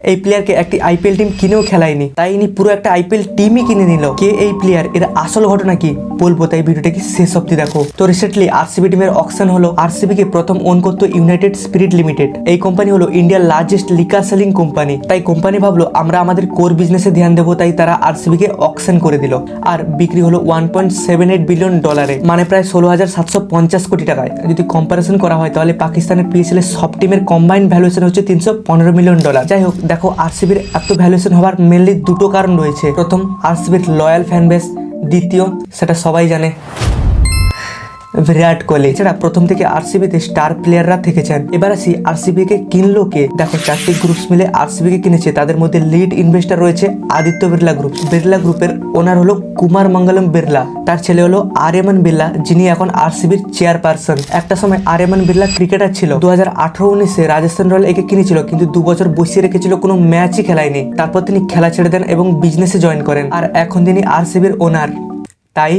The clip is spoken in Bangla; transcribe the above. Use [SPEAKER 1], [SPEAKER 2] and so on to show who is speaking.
[SPEAKER 1] এই প্লেয়ারকে একটি আইপিএল টিম কিনেও খেলায়নি, তাই ইনি পুরো একটা আইপিএল টিমই কিনে নিল। কে এই প্লেয়ার, এর আসল ঘটনা কি বলবো, তাই ভিডিওটা কি শেষ অব্দি দেখো। তো রিসেন্টলি আরসিবি টিমের অকশন হলো। আরসিবি কে প্রথম ওন করতো ইউনাইটেড স্পিরিট লিমিটেড। এই কোম্পানি হলো ইন্ডিয়ার লার্জেস্ট লিকার সেলিং কোম্পানি। তাই কোম্পানি ভাবলো আমরা আমাদের কোর বিজনেসে ধ্যান দেবো, তাই তারা আরসিবি কে অকশন করে দিল। আর বিক্রি হলো $1.78 বিলিয়ন, মানে প্রায় 16,750 কোটি টাকায়। যদি কম্পারিজন করা হয় তাহলে পাকিস্তানের পিএসএল এর সব টিমের কম্বাইন্ড ভ্যালুয়েশন হচ্ছে $315 মিলিয়ন। যাই হোক, দেখো আরসিবির এত ভ্যালুয়েশন হওয়ার মেনলি দুটো কারণ রয়েছে। প্রথম, আরসিবির লয়াল ফ্যান বেস। দ্বিতীয়, সেটা সবাই জানে, বিরাট কোহলি। এছাড়া প্রথম থেকে আরসিবিতে স্টার প্লেয়াররা থেকেছেন। এবার আসি আরসিবি কে কিনলো কে। দেখো, চারটি গ্রুপস মিলে আরসিবি কে কিনেছে। তাদের মধ্যে লিড ইনভেস্টর রয়েছে আদিত্য বিড়লা গ্রুপ। বিড়লা গ্রুপের ওনার হলো কুমার মঙ্গলম বিড়লা, তার ছেলে হলো আর্যমান বিড়লা, যিনি এখন আরসিবির চেয়ারপারসন। একটা সময় আর্যমান বিড়লা ক্রিকেটার ছিল। 2018-19-এ রাজস্থান রয়্যাল একে কিনেছিল, কিন্তু 2 বছর বসিয়ে রেখেছিল, কোনো ম্যাচই খেলায়নি। তারপর তিনি খেলা ছেড়ে দেন এবং বিজনেসে জয়েন করেন। আর এখন তিনি আরসিবির ওনার। তাই